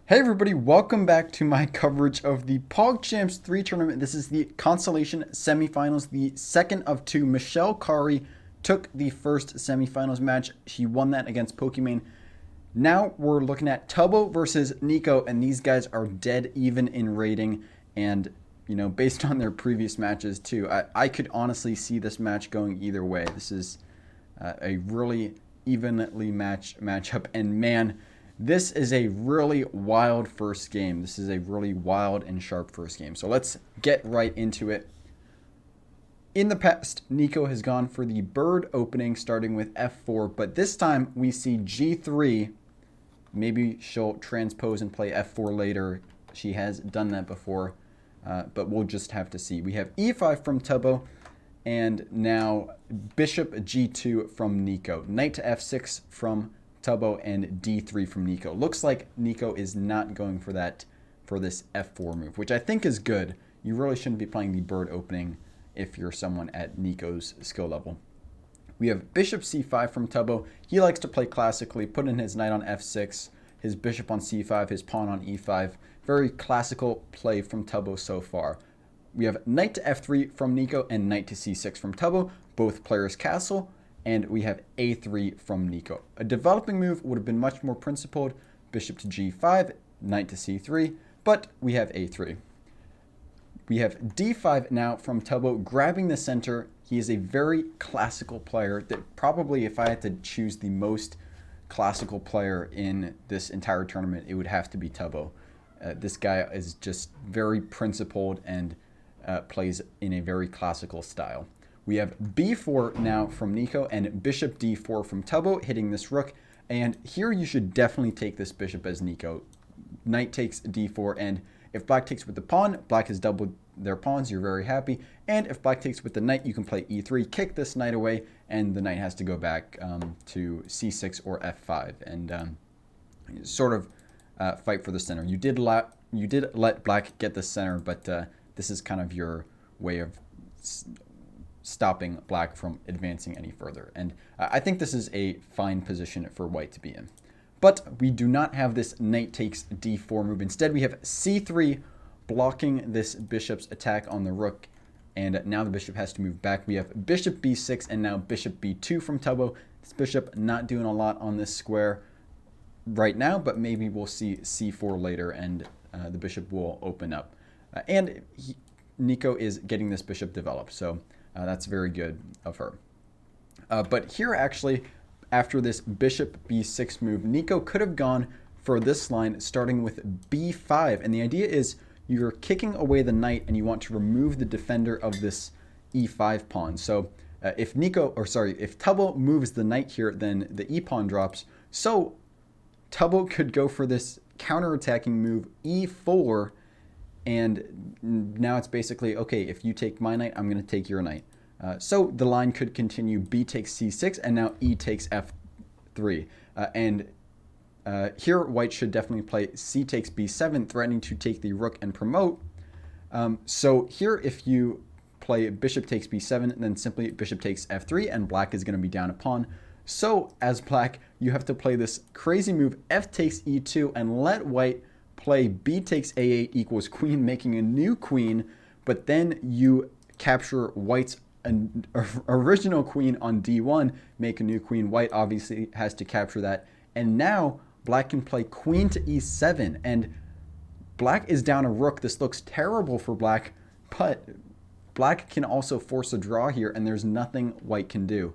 Hey everybody, welcome back to my coverage of the PogChamps 3 tournament. This is the Consolation Semifinals, the second of two. Michelle Kari took the first semifinals match. She won that against Pokemon. Now we're looking at Tubbo versus Neeko, and these guys are dead even in rating. And, based on their previous matches too, I could honestly see this match going either way. This is a really evenly matchup, and man, this is a really wild first game. This is a really wild and sharp first game. So let's get right into it. In the past, Neeko has gone for the bird opening starting with F4, but this time we see G3. Maybe she'll transpose and play F4 later. She has done that before, but we'll just have to see. We have E5 from Tubbo, and now Bishop G2 from Neeko. Knight to F6 from Tubbo, and D3 from Neeko. Looks like Neeko is not going for that for this F4 move, which I think is good. You really shouldn't be playing the bird opening if you're someone at Neeko's skill level. We have Bishop C5 from Tubbo. He likes to play classically, put in his knight on F6, his bishop on C5, his pawn on E5. Very classical play from Tubbo so far. We have knight to F3 from Neeko and knight to C6 from Tubbo, both players castle. And we have A3 from Neeko. A developing move would have been much more principled. Bishop to G5, knight to C3, but we have A3. We have D5 now from Tubbo, grabbing the center. He is a very classical player that probably, if I had to choose the most classical player in this entire tournament, it would have to be Tubbo. This guy is just very principled and plays in a very classical style. We have B4 now from Neeko and Bishop D4 from Tubbo, hitting this rook. And here you should definitely take this bishop as Neeko. Knight takes D4, and if black takes with the pawn, black has doubled their pawns, you're very happy. And if black takes with the knight, you can play E3, kick this knight away, and the knight has to go back to C6 or F5 and sort of fight for the center. You did let black get the center, but this is kind of your way of stopping black from advancing any further. And I think this is a fine position for white to be in. But we do not have this knight takes D4 move. Instead, we have C3 blocking this bishop's attack on the rook. And now the bishop has to move back. We have bishop B6 and now bishop B2 from Tubbo. This bishop not doing a lot on this square right now, but maybe we'll see C4 later and the bishop will open up. Neeko is getting this bishop developed. So that's very good of her. But here actually, after this bishop b6 move, Neeko could have gone for this line starting with b5. And the idea is you're kicking away the knight and you want to remove the defender of this e5 pawn. So if Tubbo moves the knight here, then the e pawn drops. So Tubbo could go for this counterattacking move e4. And now it's basically, okay, if you take my knight, I'm going to take your knight. So the line could continue b takes c6, and now e takes f3. Here, white should definitely play c takes b7, threatening to take the rook and promote. So here, if you play bishop takes b7, then simply bishop takes f3, and black is going to be down a pawn. So as black, you have to play this crazy move, f takes e2, and let white play b takes a8 equals queen, making a new queen, but then you capture white's original queen on d1, make a new queen. White obviously has to capture that, and now black can play queen to e7, and black is down a rook. This looks terrible for black, but black can also force a draw here, and there's nothing white can do.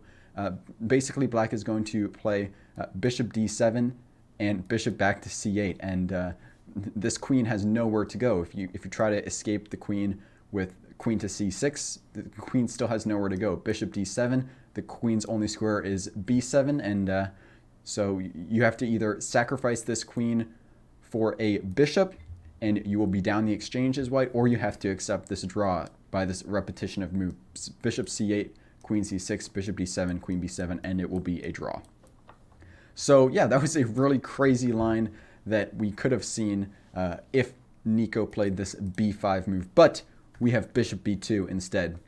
Basically, black is going to play bishop d7 and bishop back to c8, and this queen has nowhere to go. If you try to escape the queen with queen to c6, the queen still has nowhere to go. Bishop d7, the queen's only square is b7, and so you have to either sacrifice this queen for a bishop, and you will be down the exchange as white, or you have to accept this draw by this repetition of moves. Bishop c8, queen c6, bishop d7, queen b7, and it will be a draw. So yeah, that was a really crazy line that we could have seen if Neeko played this b5 move, but we have bishop b2 instead.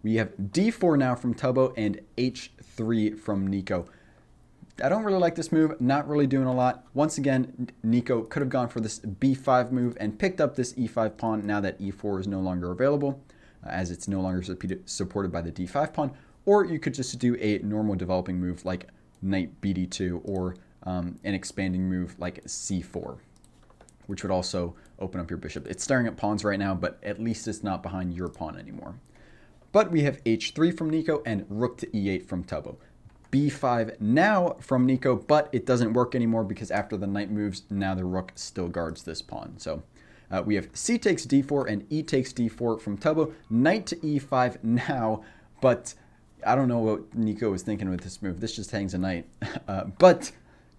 We have d4 now from Tubbo and h3 from Neeko. I don't really like this move, not really doing a lot. Once again, Neeko could have gone for this b5 move and picked up this e5 pawn now that e4 is no longer available, as it's no longer supported by the d5 pawn. Or you could just do a normal developing move like knight bd2 or an expanding move like c4, which would also open up your bishop. It's staring at pawns right now, but at least it's not behind your pawn anymore. But we have h3 from Neeko and rook to e8 from Tubbo. b5 now from Neeko, but it doesn't work anymore because after the knight moves, now the rook still guards this pawn. So we have c takes d4 and e takes d4 from Tubbo. Knight to e5 now, but I don't know what Neeko was thinking with this move. This just hangs a knight. But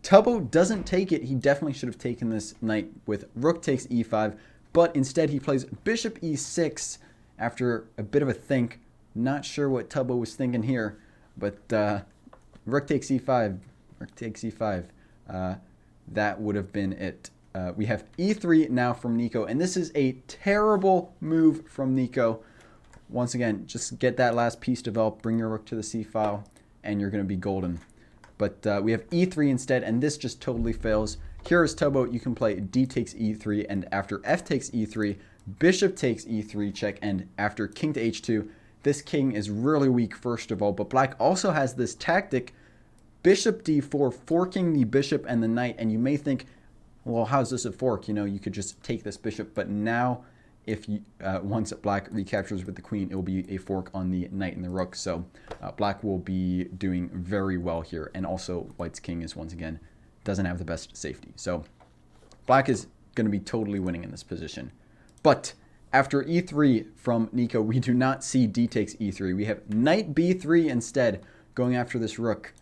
Tubbo doesn't take it. He definitely should have taken this knight with rook takes e5, but instead he plays bishop e6 after a bit of a think. Not sure what Tubbo was thinking here, but rook takes e5, rook takes e5. That would have been it. We have e3 now from Neeko, and this is a terrible move from Neeko. Once again, just get that last piece developed, bring your rook to the c file, and you're going to be golden. But we have e3 instead, and this just totally fails. Here is Tubbo. You can play d takes e3, and after f takes e3, bishop takes e3 check, and after king to h2, this king is really weak, first of all, but black also has this tactic, bishop d4, forking the bishop and the knight, and you may think, well, how's this a fork? You know, you could just take this bishop, but now, if you, once black recaptures with the queen, it will be a fork on the knight and the rook, so black will be doing very well here, and also white's king is, once again, doesn't have the best safety, so black is going to be totally winning in this position. But after e3 from Neeko, we do not see d takes e3. We have knight b3 instead, going after this rook.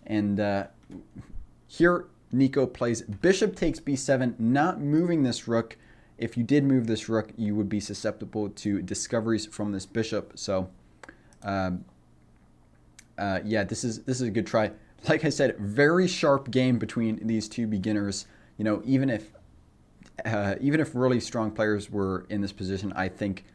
And here Neeko plays bishop takes b7, not moving this rook. If you did move this rook, you would be susceptible to discoveries from this bishop. So, yeah, this is a good try. Like I said, very sharp game between these two beginners. You know, even if really strong players were in this position, I think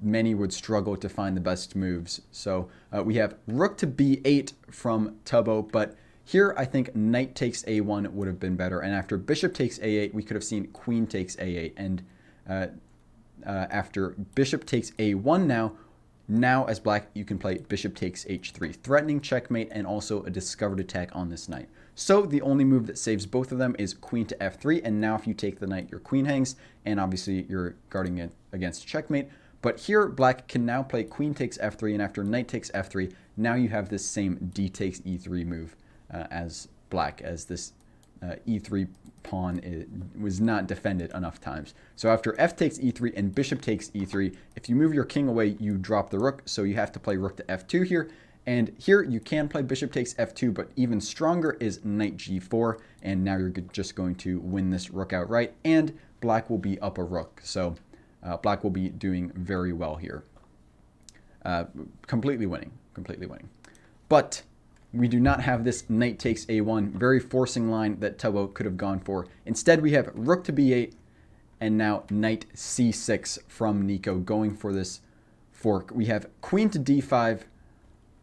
many would struggle to find the best moves. So we have rook to b8 from Tubbo, but here I think knight takes a1 would have been better. And after bishop takes a8, we could have seen queen takes a8. And after bishop takes a1 now as black, you can play bishop takes h3, threatening checkmate and also a discovered attack on this knight. So the only move that saves both of them is queen to f3, and now if you take the knight, your queen hangs, and obviously you're guarding it against checkmate. But here, black can now play queen takes f3, and after knight takes f3, now you have this same d takes e3 move as black, as this e3 pawn was not defended enough times. So after f takes e3 and bishop takes e3, if you move your king away, you drop the rook, so you have to play rook to f2 here. And here you can play bishop takes f2, but even stronger is knight g4, and now you're just going to win this rook outright, and black will be up a rook. So black will be doing very well here. Completely winning. But we do not have this knight takes a1, very forcing line that Tubbo could have gone for. Instead, we have rook to b8, and now knight c6 from Neeko going for this fork. We have queen to d5,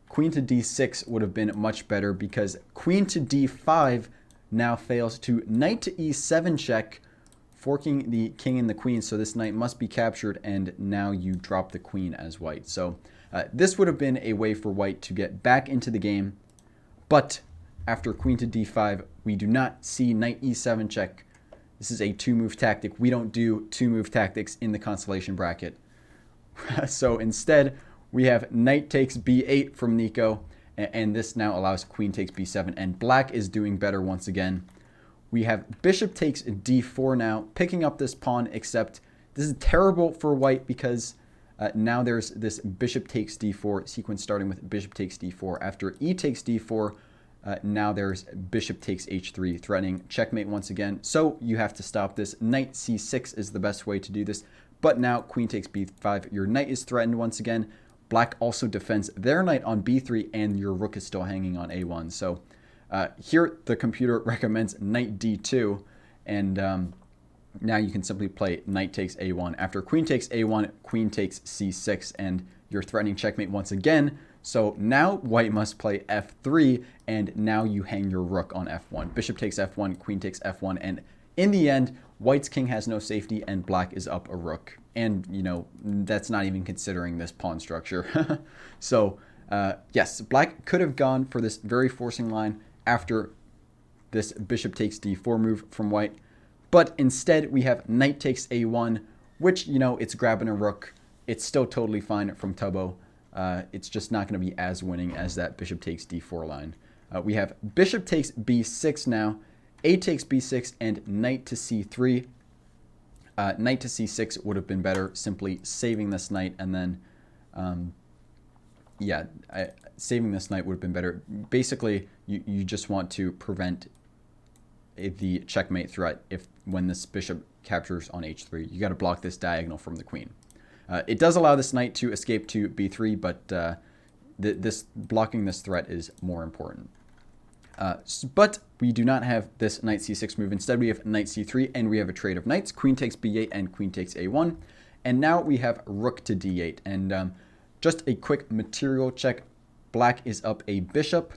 queen to d6 would have been much better because queen to d5 now fails to knight to e7 check, forking the king and the queen, so this knight must be captured, and now you drop the queen as white. So this would have been a way for white to get back into the game, but after queen to d5, we do not see knight e7 check. This is a two-move tactic. We don't do two-move tactics in the consolation bracket. So instead, we have knight takes b8 from Neeko, and this now allows queen takes b7, and black is doing better once again. We have bishop takes d4 now, picking up this pawn, except this is terrible for white because now there's this bishop takes d4 sequence starting with bishop takes d4. After e takes d4, now there's bishop takes h3, threatening checkmate once again. So you have to stop this. Knight c6 is the best way to do this, but now queen takes b5. Your knight is threatened once again. Black also defends their knight on b3, and your rook is still hanging on a1. So here the computer recommends knight d2, and now you can simply play knight takes a1. After queen takes a1, queen takes c6, and you're threatening checkmate once again. So now white must play f3, and now you hang your rook on f1. Bishop takes f1, queen takes f1, and in the end, white's king has no safety, and black is up a rook. And, you know, that's not even considering this pawn structure. So, yes, black could have gone for this very forcing line after this bishop takes d4 move from white. But instead, we have knight takes a1, which, you know, it's grabbing a rook. It's still totally fine from Tubbo. It's just not going to be as winning as that bishop takes d4 line. We have bishop takes b6 now, a takes b6, and knight to c3. Knight to c6 would have been better, simply saving this knight, and then, saving this knight would have been better. Basically, you just want to prevent the checkmate threat when this bishop captures on h3. You got to block this diagonal from the queen. It does allow this knight to escape to b3, but blocking this threat is more important. But we do not have this knight c6 move. Instead, we have knight c3, and we have a trade of knights. Queen takes b8, and queen takes a1. And now we have rook to d8. And just a quick material check. Black is up a bishop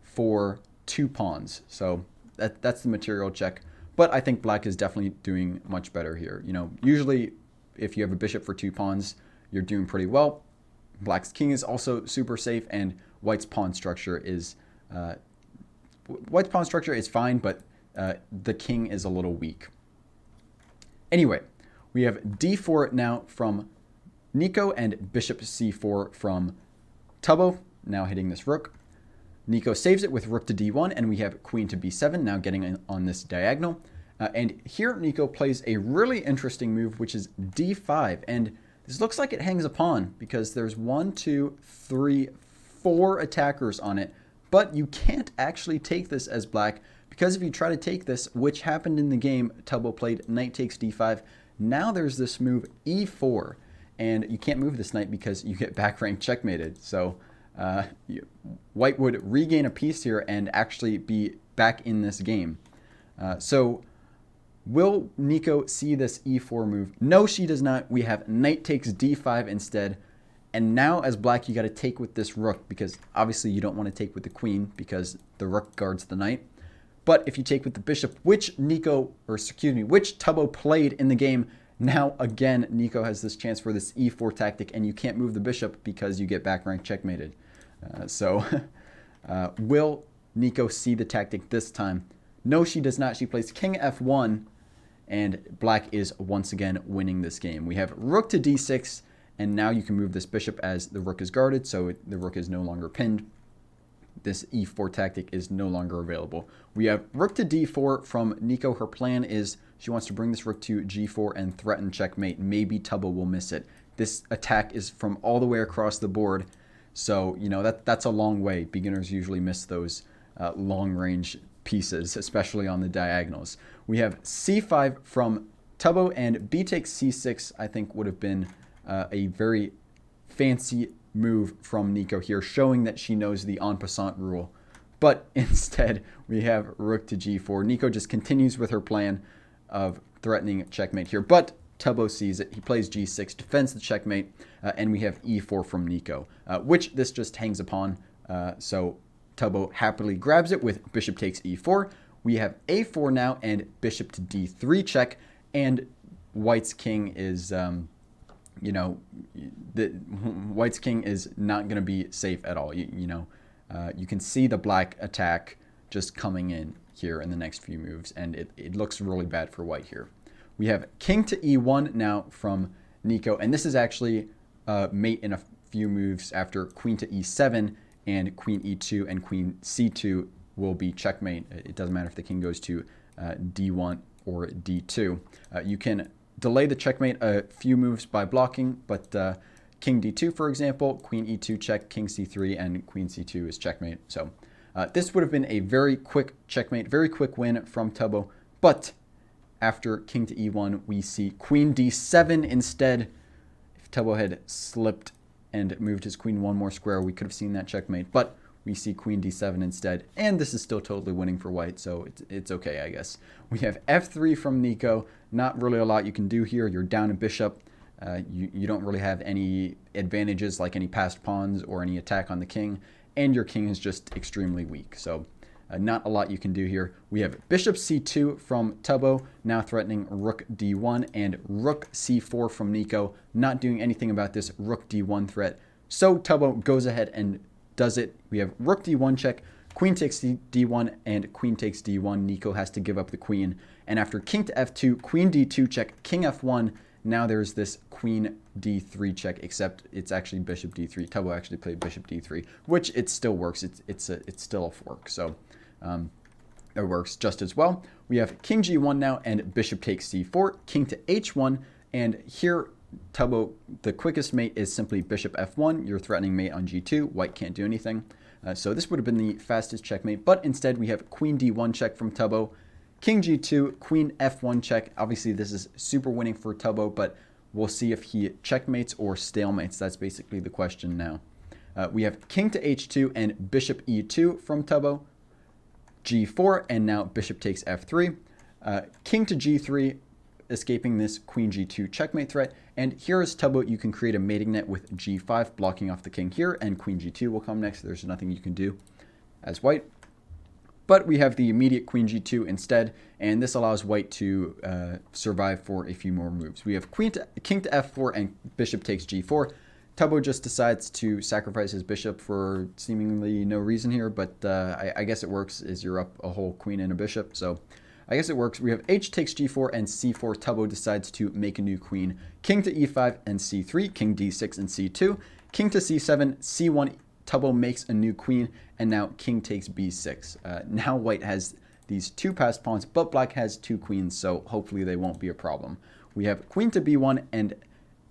for 2 pawns. So that's the material check. But I think black is definitely doing much better here. You know, usually if you have a bishop for 2 pawns, you're doing pretty well. Black's king is also super safe, and white's pawn structure is fine, but the king is a little weak. Anyway, we have d4 now from Neeko and bishop c4 from Tubbo, now hitting this rook. Neeko saves it with rook to d1, and we have queen to b7, now getting on this diagonal. And here Neeko plays a really interesting move, which is d5. And this looks like it hangs a pawn because there's 1, 2, 3, 4 attackers on it. But you can't actually take this as black, because if you try to take this, which happened in the game, Tubbo played knight takes d5. Now there's this move e4, and you can't move this knight because you get back rank checkmated. So white would regain a piece here and actually be back in this game. So will Neeko see this e4 move? No, she does not. We have knight takes d5 instead. And now as black, you got to take with this rook, because obviously you don't want to take with the queen because the rook guards the knight. But if you take with the bishop, which Tubbo played in the game, now again, Neeko has this chance for this e4 tactic, and you can't move the bishop because you get back rank checkmated. Will Neeko see the tactic this time? No, she does not. She plays king f1, and black is once again winning this game. We have rook to d6, and now you can move this bishop as the rook is guarded, so the rook is no longer pinned. This e4 tactic is no longer available. We have rook to d4 from Neeko. Her plan is she wants to bring this rook to g4 and threaten checkmate. Maybe Tubbo will miss it. This attack is from all the way across the board, so you know that's a long way. Beginners usually miss those long-range pieces, especially on the diagonals. We have c5 from Tubbo, and b takes c6 I think would have been a very fancy move from Neeko here, showing that she knows the en passant rule. But instead, we have rook to g4. Neeko just continues with her plan of threatening checkmate here, but Tubbo sees it. He plays g6, defends the checkmate, and we have e4 from Neeko, which this just hangs upon. So Tubbo happily grabs it with bishop takes e4. We have a4 now, and bishop to d3 check, and white's king is... white's king is not going to be safe at all. You can see the black attack just coming in here in the next few moves, and it looks really bad for white here. We have king to e1 now from Neeko, and this is actually mate in a few moves after queen to e7 and queen e2 and queen c2 will be checkmate. It doesn't matter if the king goes to d1 or d2. You can delay the checkmate a few moves by blocking, but king d2, for example, queen e2 check, king c3, and queen c2 is checkmate. So this would have been a very quick checkmate, very quick win from Tubbo. But after king to e1, we see queen d7 instead. If Tubbo had slipped and moved his queen one more square, we could have seen that checkmate. But we see queen d7 instead, and this is still totally winning for white, so it's okay, I guess. We have f3 from Neeko. Not really a lot you can do here. You're down a bishop. You don't really have any advantages like any passed pawns or any attack on the king, and your king is just extremely weak. So not a lot you can do here. We have bishop c2 from Tubbo, now threatening rook d1, and rook c4 from Neeko, not doing anything about this rook d1 threat. So Tubbo goes ahead and does it. We have rook d1 check, queen takes d1, and queen takes d1. Neeko has to give up the queen. And after king to f2, queen d2 check, king f1, now there's this queen d3 check, except it's actually bishop d3. Tubbo actually played bishop d3, which it still works. It's still a fork, so it works just as well. We have king g1 now, and bishop takes c4, king to h1, and here Tubbo, the quickest mate is simply bishop f1. You're threatening mate on g2. White can't do anything. So this would have been the fastest checkmate, but instead we have queen d1 check from Tubbo, king g2, queen f1 check. Obviously this is super winning for Tubbo, but we'll see if he checkmates or stalemates. That's basically the question now. We have king to h2 and bishop e2 from Tubbo, g4, and now bishop takes f3, king to g3, escaping this queen g2 checkmate threat. And here is Tubbo. You can create a mating net with g5, blocking off the king here, and queen g2 will come next. There's nothing you can do as white. But we have the immediate queen g2 instead, and this allows white to survive for a few more moves. We have king to f4 and bishop takes g4. Tubbo just decides to sacrifice his bishop for seemingly no reason here, but I guess it works as you're up a whole queen and a bishop, so I guess it works. We have h takes g4 and c4. Tubbo decides to make a new queen. King to e5 and c3, king d6 and c2, king to c7, c1. Tubbo makes a new queen, and now king takes b6. Now white has these two passed pawns, but black has two queens, so hopefully they won't be a problem. We have queen to b1 and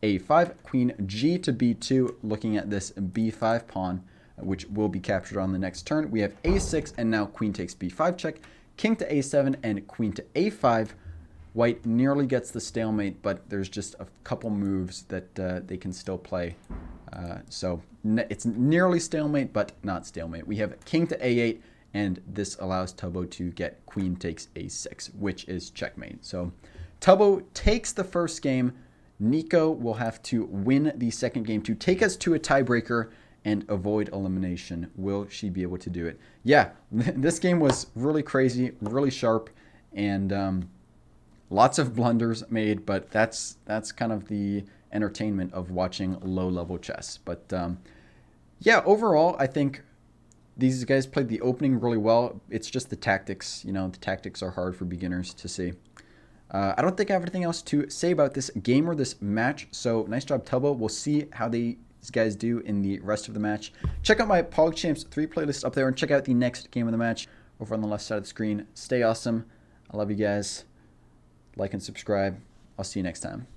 a5, queen g to b2, looking at this b5 pawn, which will be captured on the next turn. We have a6, and now queen takes b5 check, king to a7, and queen to a5. White nearly gets the stalemate, but there's just a couple moves that they can still play. So it's nearly stalemate, but not stalemate. We have king to a8, and this allows Tubbo to get queen takes a6, which is checkmate. So Tubbo takes the first game. Neeko will have to win the second game to take us to a tiebreaker and avoid elimination. Will she be able to do it? Yeah, this game was really crazy, really sharp, and lots of blunders made, but that's kind of the entertainment of watching low-level chess. But yeah, overall, I think these guys played the opening really well. It's just the tactics. You know, the tactics are hard for beginners to see. I don't think I have anything else to say about this game or this match, so nice job, Tubbo. We'll see how these guys do in the rest of the match. Check out my PogChamps 3 playlist up there, and check out the next game of the match over on the left side of the screen. Stay awesome. I love you guys. Like and subscribe. I'll see you next time.